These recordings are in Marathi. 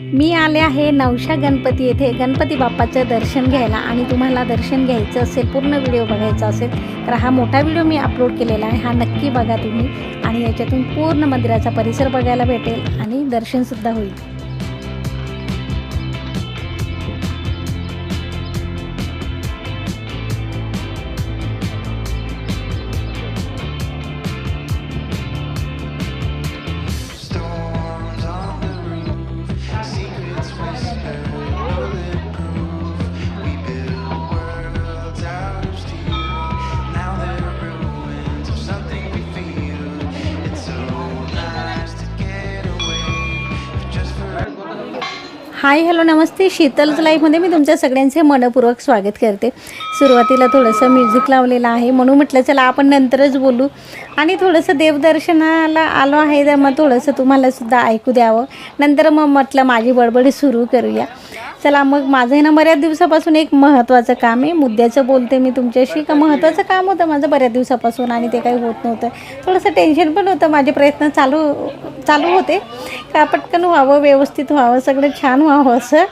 मी आले आहे नवशा गणपती येथे गणपती बाप्पाचं दर्शन घ्यायला आणि तुम्हाला दर्शन घ्यायचं असेल, पूर्ण व्हिडिओ बघायचा असेल तर हा मोठा व्हिडिओ मी अपलोड केलेला आहे, हा नक्की बघा तुम्ही आणि याच्यातून पूर्ण मंदिराचा परिसर बघायला भेटेल आणि दर्शनसुद्धा होईल। हाय हॅलो नमस्ते, शीतल्स लाईफमध्ये मी तुमच्या सगळ्यांचे मनपूर्वक स्वागत करते। सुरुवातीला थोडंसं म्युझिक लावलेलं आहे म्हणून म्हटलं चला आपण नंतरच बोलू आणि थोडंसं देवदर्शनाला आलो आहे तर मग थोडंसं तुम्हालासुद्धा ऐकू द्यावं, नंतर मग म्हटलं माझी बडबड सुरू करूया। चला मग माझं आहे ना बऱ्याच दिवसापासून एक महत्त्वाचं काम आहे, मुद्द्याचं बोलते मी तुमच्याशी का महत्त्वाचं काम होतं माझं बऱ्याच दिवसापासून आणि ते काही होत नव्हतं, थोडंसं टेन्शन पण होतं, माझे प्रयत्न चालू होते का पटकन व्हावं, व्यवस्थित व्हावं, सगळं छान व्हावं असं,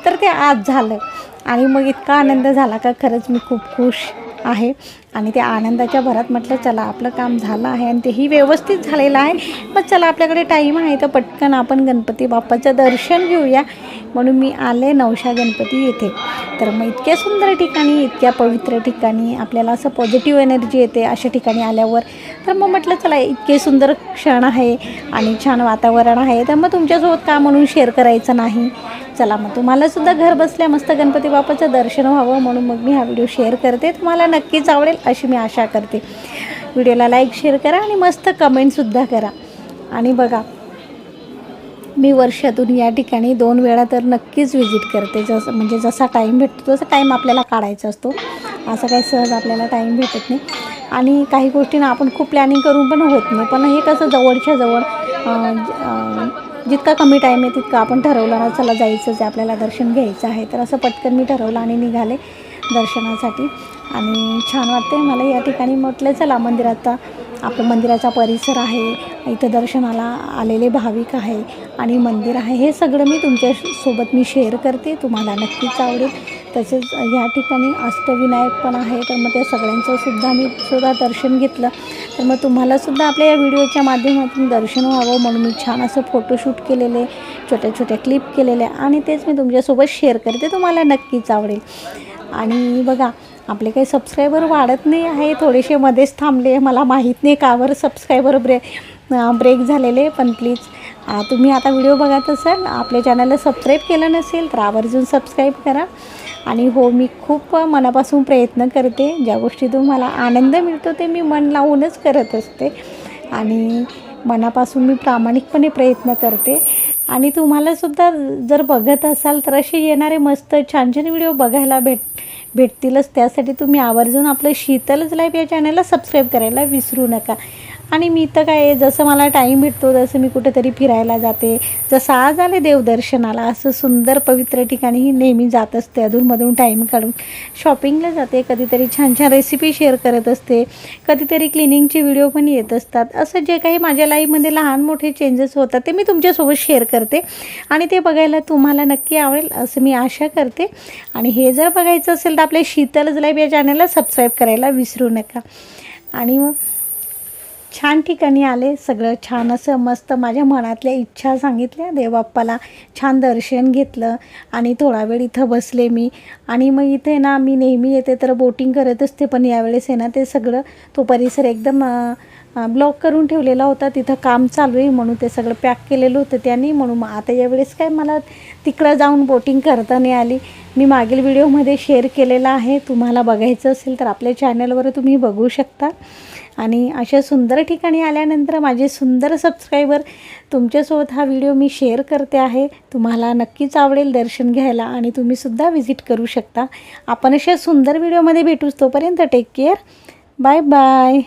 तर ते आज झालं आणि मग इतका आनंद झाला का खरंच मी खूप खुश आहे आणि त्या आनंदाच्या भरात म्हटलं चला आपलं काम झालं आहे आणि तेही व्यवस्थित झालेलं आहे, मग चला आपल्याकडे टाईम आहे तर पटकन आपण गणपती बाप्पाचं दर्शन घेऊया, म्हणून मी आले नवशा गणपती येथे। तर मग इतक्या सुंदर ठिकाणी, इतक्या पवित्र ठिकाणी आपल्याला असं पॉझिटिव्ह एनर्जी येते अशा ठिकाणी आल्यावर, तर मग म्हटलं चला इतके सुंदर क्षण आहे आणि छान वातावरण आहे तर मग तुमच्यासोबत का म्हणून शेअर करायचं नाही। चला मग तुम्हालासुद्धा घर बसल्या मस्त गणपती बाप्पाचं दर्शन व्हावं म्हणून मग मी हा व्हिडिओ शेअर करते, तुम्हाला नक्कीच आवडेल अशी मी आशा करते। व्हिडिओला लाईक शेअर करा आणि मस्त कमेंटसुद्धा करा आणि बघा मी वर्षातून या ठिकाणी 2 वेळा तर नक्कीच व्हिजिट करते, म्हणजे जसा टाईम भेटतो तसा टाईम आपल्याला काढायचा असतो, असं काही सहज आपल्याला टाईम भेटत नाही आणि काही गोष्टींना आपण खूप प्लॅनिंग करून पण होत नाही, पण हे कसं जवळच्या जवळ जितका कमी टाईम आहे तितका आपण ठरवलं ना चला जायचंच आहे आपल्याला दर्शन घ्यायचं आहे, तर असं पटकन मी ठरवलं आणि निघाले दर्शनासाठी आणि छान वाटते मला या ठिकाणी। म्हटलं चला मंदिरात आपलं मंदिराचा परिसर आहे, इथं दर्शनाला आलेले भाविक आहे आणि मंदिर आहे, हे सगळं मी तुमच्यासोबत मी शेअर करते, तुम्हाला नक्कीच आवडेल। तसेच या ठिकाणी अष्टविनायक पण आहे तर मग त्या सगळ्यांचं मी दर्शन घेतलं, तर मग तुम्हालासुद्धा आपल्या या व्हिडिओच्या माध्यमातून दर्शन व्हावं म्हणून मी छान असं फोटोशूट केलेले, छोट्या छोट्या क्लिप केलेल्या आणि तेच मी तुमच्यासोबत शेअर करते, तुम्हाला नक्कीच आवडेल। आणि बघा आपले काही सबस्क्रायबर वाढत नाही आहे, थोडेसे मध्येच थांबले, मला माहीत नाही का बरं सबस्क्रायबर ब्रेक झालेले, पण प्लीज तुम्ही आता व्हिडिओ बघत असाल आपल्या चॅनलला सबस्क्राईब केलं नसेल तर आवर्जून सबस्क्राईब करा आणि हो मी खूप मनापासून प्रयत्न करते, ज्या गोष्टीतून मला आनंद मिळतो ते मी मन लावूनच करत असते आणि मनापासून मी प्रामाणिकपणे प्रयत्न करते आणि तुम्हालासुद्धा जर बघत असाल तर असे येणारे मस्त छान छान व्हिडिओ बघायला भेटतीलच, त्यासाठी तुम्ही आवर्जून आपलं शीतल्स लाईफ या चॅनलला सबस्क्राईब करायला विसरू नका। आणि मी तर काय जसं मला टाईम भेटतो तसं मी कुठेतरी फिरायला जाते, जसं आज आले देवदर्शनाला असं सुंदर पवित्र ठिकाणीही नेहमी जात असते, अधूनमधून टाईम काढून शॉपिंगला जाते, कधीतरी छान छान रेसिपी शेअर करत असते, कधीतरी क्लिनिंगचे व्हिडिओ पण येत असतात, असं जे काही माझ्या लाईफमध्ये लहान मोठे चेंजेस होतात ते मी तुमच्यासोबत शेअर करते आणि ते बघायला तुम्हाला नक्की आवडेल असं मी आशा करते। आणि हे जर बघायचं असेल तर आपल्या शीतल्स लाईफ या चॅनलला सबस्क्राईब करायला विसरू नका। आणि मग छान ठिकाणी आले, सगळं छान असं मस्त माझ्या मनातल्या इच्छा सांगितल्या देवबाप्पाला, छान दर्शन घेतलं आणि थोडा वेळ इथं बसले मी आणि मग इथे ना मी नेहमी येते तर बोटिंग करत असते, पण यावेळेस आहे ना ते सगळं तो परिसर एकदम ब्लॉक करून ठेवलेला होता, तिथं काम चालू आहे म्हणून ते सगळं पॅक केलेलं होतं त्यांनी, म्हणून मग आता यावेळेस काय मला तिकडं जाऊन बोटिंग करता नाही आली, मी मागील व्हिडिओमध्ये शेअर केलेला आहे, तुम्हाला बघायचं असेल तर आपल्या चॅनलवर तुम्ही बघू शकता। आणि अशा सुंदर ठिकाणी आल्यानंतर माझे सुंदर सबस्क्रायबर तुमच्यासोबत हा व्हिडिओ मी शेअर करते आहे, तुम्हाला नक्कीच आवडेल दर्शन घ्यायला आणि तुम्हीसुद्धा व्हिजिट करू शकता। आपण अशा सुंदर व्हिडिओमध्ये भेटूच, तोपर्यंत टेक केअर, बाय बाय।